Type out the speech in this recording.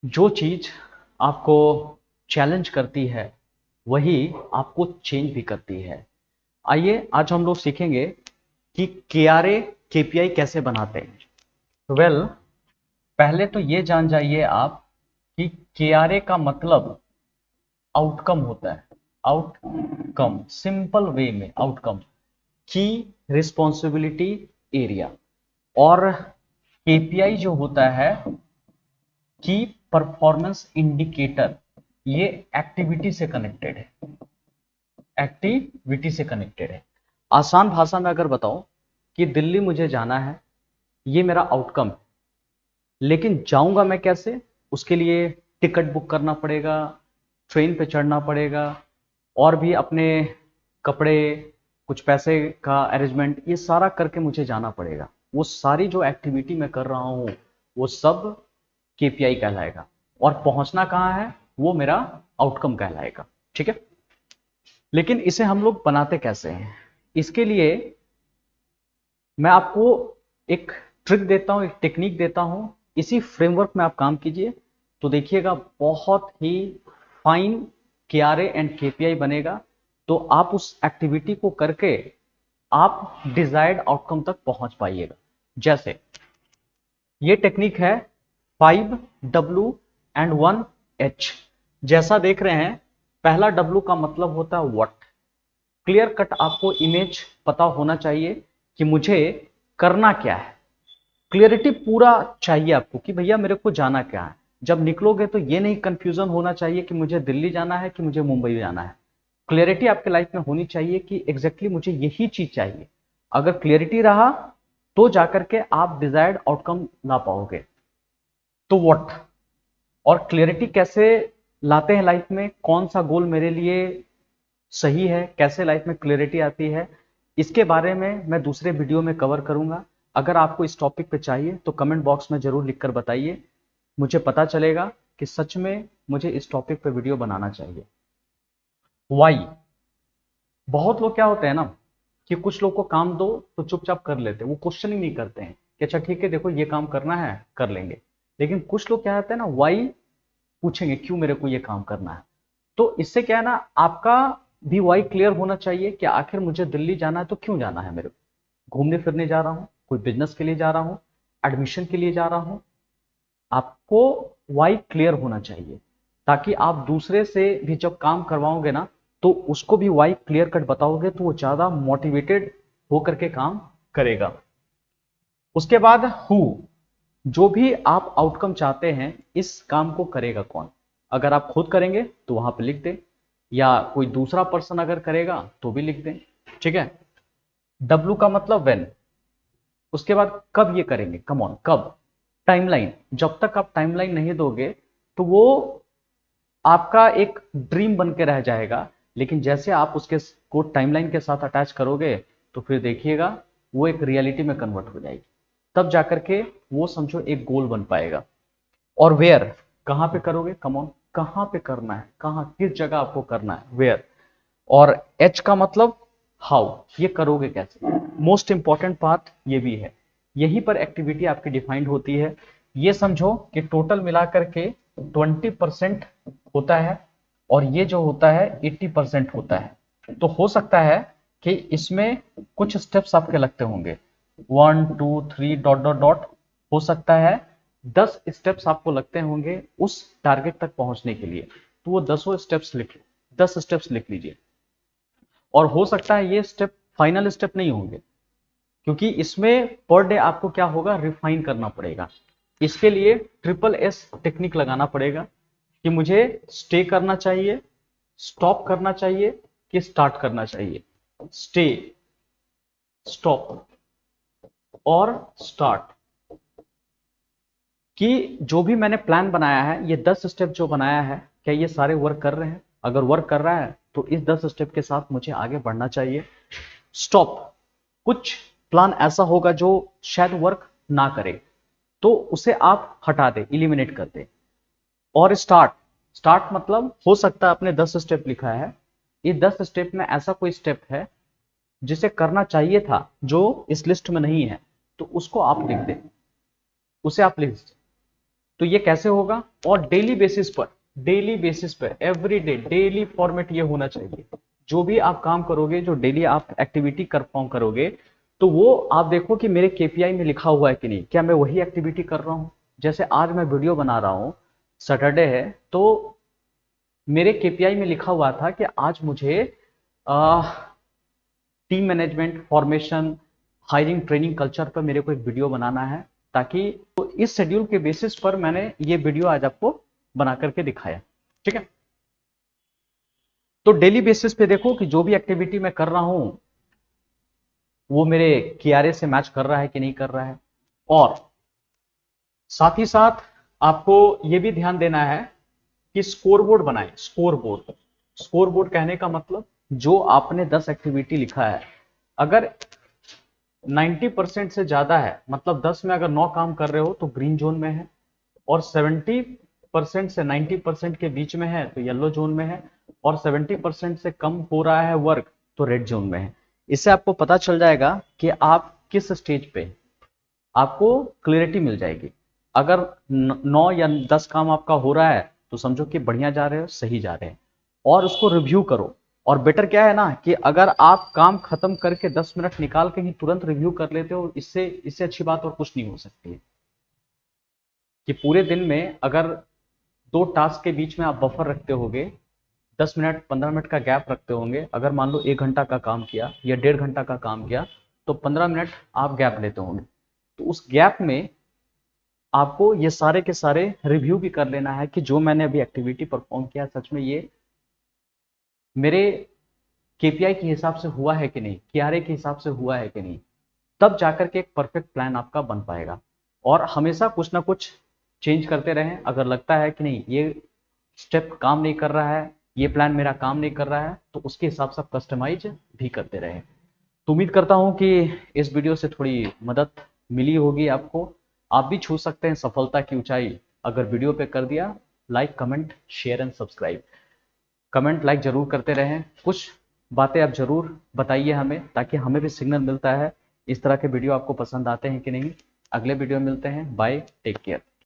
जो चीज आपको चैलेंज करती है वही आपको चेंज भी करती है। आइए आज हम लोग सीखेंगे कि केआरए केपीआई कैसे बनाते हैं। वेल, पहले तो ये जान जाइए आप कि केआरए का मतलब आउटकम होता है। आउटकम, सिंपल वे में आउटकम, की रिस्पॉन्सिबिलिटी एरिया। और केपीआई जो होता है, की परफॉर्मेंस इंडिकेटर, ये एक्टिविटी से कनेक्टेड है। एक्टिविटी से कनेक्टेड है। आसान भाषा में अगर बताओ कि दिल्ली मुझे जाना है, ये मेरा आउटकम है। लेकिन जाऊंगा मैं कैसे, उसके लिए टिकट बुक करना पड़ेगा, ट्रेन पे चढ़ना पड़ेगा, और भी अपने कपड़े, कुछ पैसे का अरेंजमेंट, ये सारा करके मुझे जाना पड़ेगा। वो सारी जो एक्टिविटी मैं कर रहा हूँ वो सब केपीआई कहलाएगा। और पहुंचना कहाँ है, वो मेरा आउटकम कहलाएगा। ठीक है। लेकिन इसे हम लोग बनाते कैसे हैं, इसके लिए मैं आपको एक ट्रिक देता हूं, एक टेक्निक देता हूं। इसी फ्रेमवर्क में आप काम कीजिए तो देखिएगा बहुत ही फाइन केआरए एंड केपीआई बनेगा। तो आप उस एक्टिविटी को करके आप डिजायर्ड आउटकम तक पहुंच पाइएगा। जैसे ये टेक्निक है 5W एंड 1H। जैसा देख रहे हैं, पहला W का मतलब होता है व्हाट। क्लियर कट आपको इमेज पता होना चाहिए कि मुझे करना क्या है। क्लियरिटी पूरा चाहिए आपको कि भैया मेरे को जाना क्या है। जब निकलोगे तो ये नहीं कंफ्यूजन होना चाहिए कि मुझे दिल्ली जाना है कि मुझे मुंबई जाना है। क्लियरिटी आपके लाइफ में होनी चाहिए कि एग्जैक्टली मुझे यही चीज चाहिए। अगर क्लियरिटी रहा तो जाकर के आप डिजायर्ड आउटकम ला पाओगे। तो व्हाट और क्लियरिटी कैसे लाते हैं लाइफ में, कौन सा गोल मेरे लिए सही है, कैसे लाइफ में क्लियरिटी आती है, इसके बारे में मैं दूसरे वीडियो में कवर करूंगा। अगर आपको इस टॉपिक पे चाहिए तो कमेंट बॉक्स में जरूर लिखकर बताइए, मुझे पता चलेगा कि सच में मुझे इस टॉपिक पे वीडियो बनाना चाहिए। वाई, बहुत लोग क्या होते हैं ना कि कुछ लोग को काम दो तो चुपचाप कर लेते हैं, वो क्वेश्चनिंग नहीं करते हैं कि अच्छा ठीक है देखो ये काम करना है कर लेंगे। लेकिन कुछ लोग क्या होते हैं ना, वाई पूछेंगे, क्यों मेरे को ये काम करना है। तो इससे क्या है ना, आपका भी वाई क्लियर होना चाहिए कि आखिर मुझे दिल्ली जाना है तो क्यों जाना है मेरे को। घूमने फिरने जा रहा हूँ, कोई बिजनेस के लिए जा रहा हूँ, एडमिशन के लिए जा रहा हूँ। आपको वाई क्लियर होना चाहिए ताकि आप दूसरे से भी जब काम करवाओगे ना तो उसको भी वाई क्लियर कट बताओगे तो वो ज्यादा मोटिवेटेड होकर के काम करेगा। उसके बाद हु, जो भी आप आउटकम चाहते हैं इस काम को करेगा कौन। अगर आप खुद करेंगे तो वहां पे लिख दें, या कोई दूसरा पर्सन अगर करेगा तो भी लिख दें। ठीक है। डब्ल्यू का मतलब व्हेन। उसके बाद कब ये करेंगे, कम ऑन कब। टाइमलाइन, जब तक आप टाइमलाइन नहीं दोगे तो वो आपका एक ड्रीम बन के रह जाएगा। लेकिन जैसे आप उसके को टाइमलाइन के साथ अटैच करोगे तो फिर देखिएगा वो एक रियलिटी में कन्वर्ट हो जाएगी। तब जाकर के वो समझो एक गोल बन पाएगा। और वेयर, कहां पे करोगे, कम ऑन कहां पे करना है, कहां किस जगह आपको करना है, वेयर। और एच का मतलब हाउ, ये करोगे कैसे। मोस्ट इंपॉर्टेंट पार्ट ये भी है, यहीं पर एक्टिविटी आपकी डिफाइंड होती है। ये समझो कि टोटल मिलाकर के 20% होता है और ये जो होता है 80% होता है। तो हो सकता है कि इसमें कुछ स्टेप्स आपके लगते होंगे, 1 2 3 ... हो सकता है 10 स्टेप्स आपको लगते होंगे उस टारगेट तक पहुंचने के लिए। तो वो 10 स्टेप्स लिख लो, 10 स्टेप्स लिख लीजिए। और हो सकता है ये स्टेप फाइनल स्टेप नहीं होंगे, क्योंकि इसमें पर डे आपको क्या होगा, रिफाइन करना पड़ेगा। इसके लिए SSS टेक्निक लगाना पड़ेगा कि मुझे स्टे करना चाहिए, स्टॉप करना चाहिए कि स्टार्ट करना चाहिए। स्टे, स्टॉप और स्टार्ट। कि जो भी मैंने प्लान बनाया है, ये 10 स्टेप जो बनाया है, क्या ये सारे वर्क कर रहे हैं। अगर वर्क कर रहा है तो इस 10 स्टेप के साथ मुझे आगे बढ़ना चाहिए। स्टॉप, कुछ प्लान ऐसा होगा जो शायद वर्क ना करे तो उसे आप हटा दे, इलिमिनेट कर दे। और स्टार्ट, स्टार्ट मतलब हो सकता है आपने 10 स्टेप लिखा है, ये 10 स्टेप में ऐसा कोई स्टेप है जिसे करना चाहिए था जो इस लिस्ट में नहीं है, तो उसको आप लिख दें, उसे आप लिख दें। तो ये कैसे होगा, और डेली बेसिस पर एवरी डे डेली फॉर्मेट ये होना चाहिए। जो भी आप काम करोगे, जो डेली आप एक्टिविटी परफॉर्म करोगे, तो वो आप देखो कि मेरे केपीआई में लिखा हुआ है कि नहीं, क्या मैं वही एक्टिविटी कर रहा हूं। जैसे आज मैं वीडियो बना रहा हूं, सैटरडे है, तो मेरे केपीआई में लिखा हुआ था कि आज मुझे team management, formation, hiring, training culture पर मेरे को एक वीडियो बनाना है, ताकि तो इस शेड्यूल के बेसिस पर मैंने ये वीडियो आज आपको बना करके दिखाया। ठीक है, तो डेली बेसिस पे देखो कि जो भी एक्टिविटी मैं कर रहा हूं वो मेरे केआरए से मैच कर रहा है कि नहीं कर रहा है। और साथ ही साथ आपको ये भी ध्यान देना है कि स्कोर बोर्ड बनाए। स्कोर बोर्ड कहने का मतलब, जो आपने 10 एक्टिविटी लिखा है, अगर 90% से ज्यादा है, मतलब 10 में अगर 9 काम कर रहे हो तो ग्रीन जोन में है, और 70% से 90% के बीच में है तो येलो जोन में है, और 70% से कम हो रहा है वर्क तो रेड जोन में है। इससे आपको पता चल जाएगा कि आप किस स्टेज पे, आपको क्लियरिटी मिल जाएगी। अगर 9 या 10 काम आपका हो रहा है तो समझो कि बढ़िया जा रहे हो, सही जा रहे हैं, और उसको रिव्यू करो। और बेटर क्या है ना, कि अगर आप काम खत्म करके 10 मिनट निकाल के ही तुरंत रिव्यू कर लेते हो, इससे अच्छी बात और कुछ नहीं हो सकती है। कि पूरे दिन में अगर 2 टास्क के बीच में आप बफर रखते होगे, 10 मिनट 15 मिनट का गैप रखते होंगे, अगर मान लो 1 घंटा का काम किया या 1.5 घंटा का काम किया, तो 15 मिनट आप गैप लेते होंगे। तो उस गैप में आपको ये सारे के सारे रिव्यू भी कर लेना है कि जो मैंने अभी एक्टिविटी परफॉर्म किया, सच में ये मेरे केपीआई के हिसाब से हुआ है कि नहीं, केआरए के हिसाब से हुआ है कि नहीं। तब जाकर के एक परफेक्ट प्लान आपका बन पाएगा। और हमेशा कुछ ना कुछ चेंज करते रहें। अगर लगता है कि नहीं ये स्टेप काम नहीं कर रहा है, ये प्लान मेरा काम नहीं कर रहा है, तो उसके हिसाब से कस्टमाइज भी करते रहें। तो उम्मीद करता हूं कि इस वीडियो से थोड़ी मदद मिली होगी आपको। आप भी छू सकते हैं सफलता की ऊंचाई, अगर वीडियो पे कर दिया like, comment, share and subscribe. Comment like जरूर करते रहें, कुछ बातें आप जरूर बताइए हमें, ताकि हमें भी सिग्नल मिलता है इस तरह के वीडियो आपको पसंद आते हैं कि नहीं। अगले वीडियो मिलते हैं, बाय, टेक केयर।